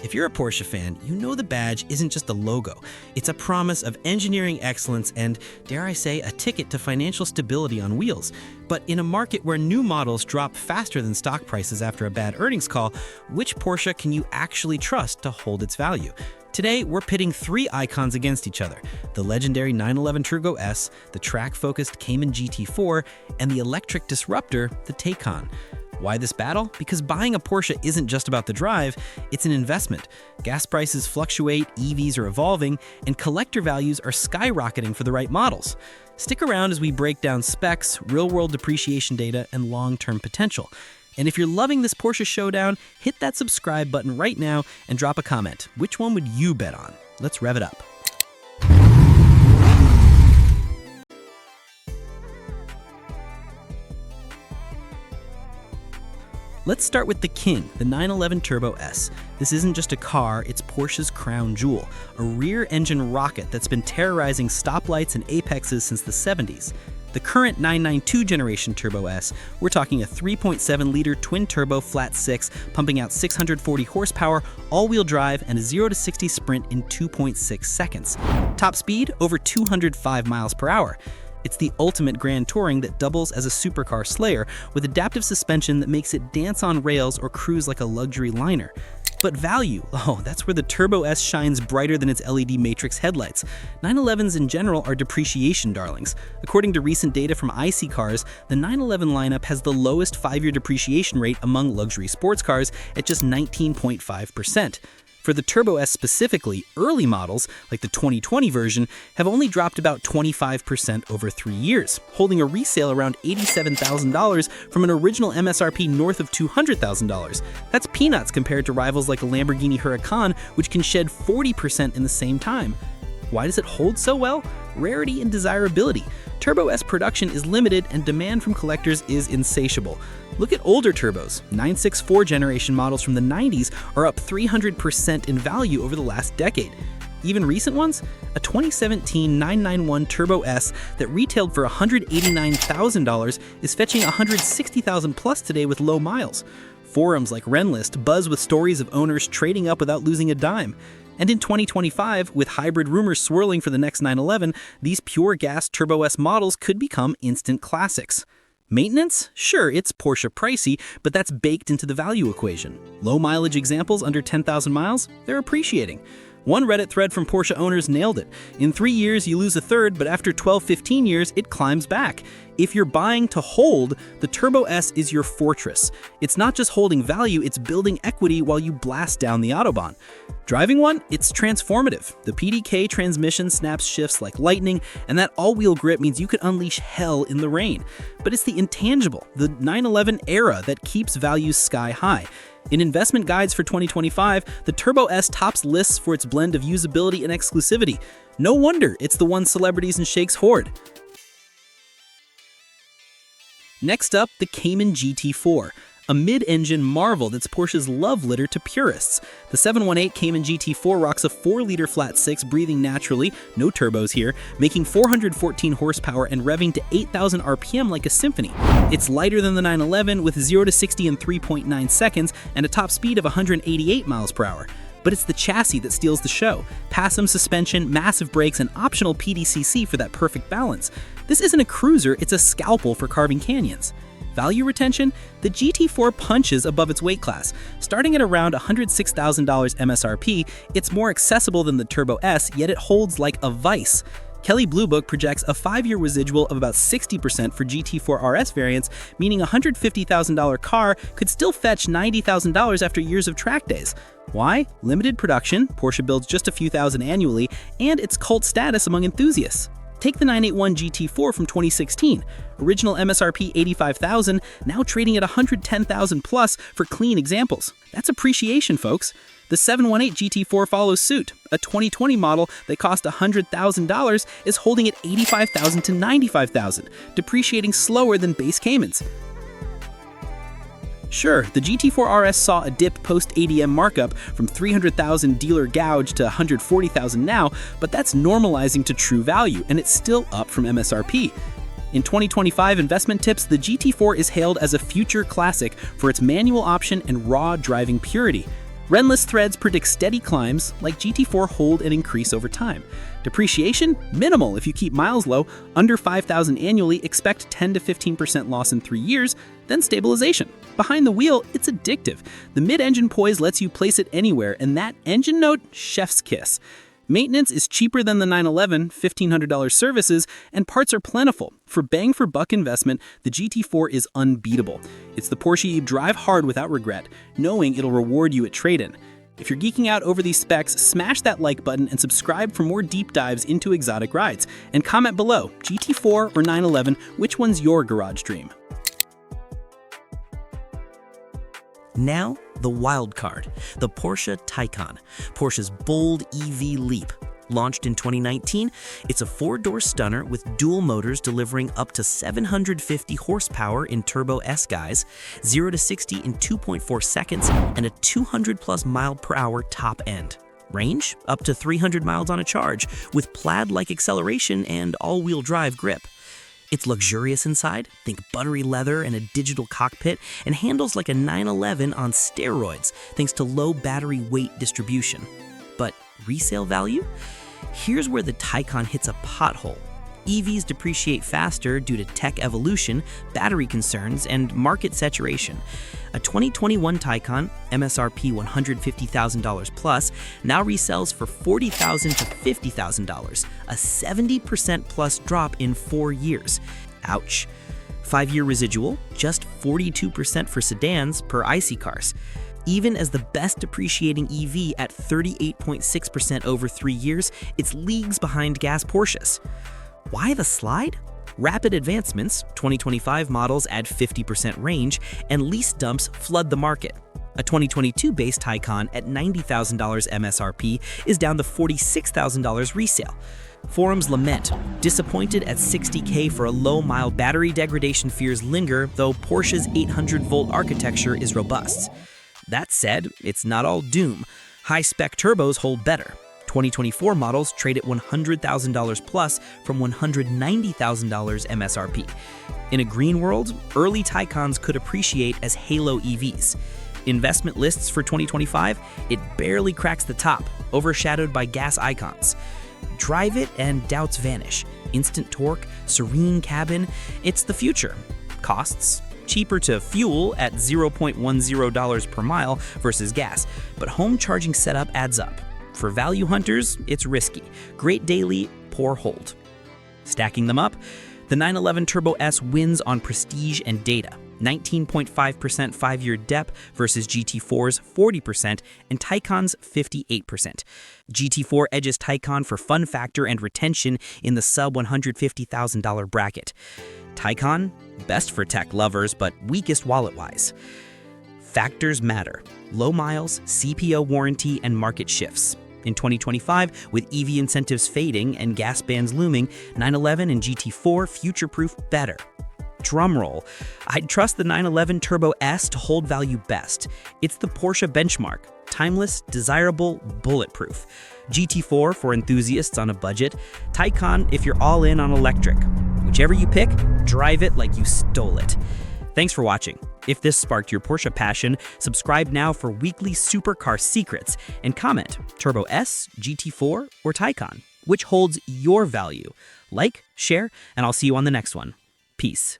If you're a Porsche fan, you know the badge isn't just a logo. It's a promise of engineering excellence and, dare I say, a ticket to financial stability on wheels. But in a market where new models drop faster than stock prices after a bad earnings call, which Porsche can you actually trust to hold its value? Today, we're pitting three icons against each other: the legendary 911 Turbo S, the track-focused Cayman GT4, and the electric disruptor, the Taycan. Why this battle? Because buying a Porsche isn't just about the drive, it's an investment. Gas prices fluctuate, EVs are evolving, and collector values are skyrocketing for the right models. Stick around as we break down specs, real-world depreciation data, and long-term potential. And if you're loving this Porsche showdown, hit that subscribe button right now and drop a comment. Which one would you bet on? Let's rev it up. Let's start with the king, the 911 Turbo S. This isn't just a car, it's Porsche's crown jewel, a rear-engine rocket that's been terrorizing stoplights and apexes since the 70s. The current 992 generation Turbo S, we're talking a 3.7-liter twin-turbo flat-six, pumping out 640 horsepower, all-wheel drive, and a 0 to 60 sprint in 2.6 seconds. Top speed, over 205 miles per hour. It's the ultimate grand touring that doubles as a supercar slayer, with adaptive suspension that makes it dance on rails or cruise like a luxury liner. But value, that's where the Turbo S shines brighter than its LED matrix headlights. 911s in general are depreciation darlings. According to recent data from IC Cars, the 911 lineup has the lowest 5-year depreciation rate among luxury sports cars at just 19.5%. For the Turbo S specifically, early models, like the 2020 version, have only dropped about 25% over 3 years, holding a resale around $87,000 from an original MSRP north of $200,000. That's peanuts compared to rivals like a Lamborghini Huracan, which can shed 40% in the same time. Why does it hold so well? Rarity and desirability. Turbo S production is limited and demand from collectors is insatiable. Look at older turbos. 964 generation models from the 90s are up 300% in value over the last decade. Even recent ones? A 2017 991 Turbo S that retailed for $189,000 is fetching $160,000 plus today with low miles. Forums like Renlist buzz with stories of owners trading up without losing a dime. And in 2025, with hybrid rumors swirling for the next 911, these pure gas Turbo S models could become instant classics. Maintenance? Sure, it's Porsche pricey, but that's baked into the value equation. Low mileage examples under 10,000 miles? They're appreciating. One Reddit thread from Porsche owners nailed it. In 3 years, you lose a third, but after 12-15 years, it climbs back. If you're buying to hold, the Turbo S is your fortress. It's not just holding value, it's building equity while you blast down the Autobahn. Driving one? It's transformative. The PDK transmission snaps shifts like lightning, and that all-wheel grip means you could unleash hell in the rain. But it's the intangible, the 911 era, that keeps values sky high. In investment guides for 2025, the Turbo S tops lists for its blend of usability and exclusivity. No wonder it's the one celebrities and sheiks hoard. Next up, the Cayman GT4, a mid-engine marvel that's Porsche's love letter to purists. The 718 Cayman GT4 rocks a 4-liter flat-six breathing naturally, no turbos here, making 414 horsepower and revving to 8,000 RPM like a symphony. It's lighter than the 911 with 0 to 60 in 3.9 seconds and a top speed of 188 miles per hour. But it's the chassis that steals the show. PASM suspension, massive brakes, and optional PDCC for that perfect balance. This isn't a cruiser, it's a scalpel for carving canyons. Value retention? The GT4 punches above its weight class. Starting at around $106,000 MSRP, it's more accessible than the Turbo S, yet it holds like a vice. Kelley Blue Book projects a 5-year residual of about 60% for GT4 RS variants, meaning a $150,000 car could still fetch $90,000 after years of track days. Why? Limited production, Porsche builds just a few thousand annually, and its cult status among enthusiasts. Take the 981 GT4 from 2016. Original MSRP $85,000, now trading at $110,000 plus for clean examples. That's appreciation, folks. The 718 GT4 follows suit. A 2020 model that cost $100,000 is holding at $85,000 to $95,000, depreciating slower than base Caymans. Sure, the GT4 RS saw a dip post-ADM markup from $300,000 dealer gouge to $140,000 now, but that's normalizing to true value, and it's still up from MSRP. In 2025 investment tips, the GT4 is hailed as a future classic for its manual option and raw driving purity. Renless threads predict steady climbs, like GT4 hold and increase over time. Depreciation? Minimal if you keep miles low, under 5,000 annually, expect 10 to 15% loss in 3 years, then stabilization. Behind the wheel, it's addictive. The mid-engine poise lets you place it anywhere, and that engine note, chef's kiss. Maintenance is cheaper than the 911, $1,500 services, and parts are plentiful. For bang-for-buck investment, the GT4 is unbeatable. It's the Porsche you drive hard without regret, knowing it'll reward you at trade-in. If you're geeking out over these specs, smash that like button and subscribe for more deep dives into exotic rides. And comment below, GT4 or 911, which one's your garage dream? Now, the wild card, the Porsche Taycan, Porsche's bold EV leap. Launched in 2019, it's a 4-door stunner with dual motors delivering up to 750 horsepower in Turbo S guise, 0 to 60 in 2.4 seconds, and a 200+ mile/hour top end. Range? Up to 300 miles on a charge, with plaid-like acceleration and all-wheel drive grip. It's luxurious inside, think buttery leather and a digital cockpit, and handles like a 911 on steroids thanks to low battery weight distribution. But resale value? Here's where the Taycan hits a pothole. EVs depreciate faster due to tech evolution, battery concerns, and market saturation. A 2021 Taycan, MSRP $150,000 plus, now resells for $40,000 to $50,000, a 70% plus drop in 4 years. Ouch. 5-year residual, just 42% for sedans per IC cars. Even as the best depreciating EV at 38.6% over 3 years, it's leagues behind gas Porsches. Why the slide? Rapid advancements, 2025 models add 50% range, and lease dumps flood the market. A 2022 base Taycan at $90,000 MSRP is down to $46,000 resale. Forums lament, disappointed at $60K for a low-mile battery degradation fears linger, though Porsche's 800-volt architecture is robust. That said, it's not all doom. High-spec turbos hold better. 2024 models trade at $100,000 plus from $190,000 MSRP. In a green world, early Taycans could appreciate as halo EVs. Investment lists for 2025, it barely cracks the top, overshadowed by gas icons. Drive it and doubts vanish. Instant torque, serene cabin, it's the future. Costs? Cheaper to fuel at $0.10 per mile versus gas, but home charging setup adds up. For value hunters, it's risky. Great daily, poor hold. Stacking them up, the 911 Turbo S wins on prestige and data. 19.5% 5-year dep versus GT4's 40% and Taycan's 58%. GT4 edges Taycan for fun factor and retention in the sub $150,000 bracket. Taycan, best for tech lovers, but weakest wallet-wise. Factors matter. Low miles, CPO warranty, and market shifts. In 2025, with EV incentives fading and gas bans looming, 911 and GT4 future-proof better. Drumroll, I'd trust the 911 Turbo S to hold value best. It's the Porsche benchmark. Timeless, desirable, bulletproof. GT4 for enthusiasts on a budget. Taycan if you're all in on electric. Whichever you pick, drive it like you stole it. Thanks for watching. If this sparked your Porsche passion, subscribe now for weekly supercar secrets and comment Turbo S, GT4, or Taycan. Which holds your value? Like, share, and I'll see you on the next one. Peace.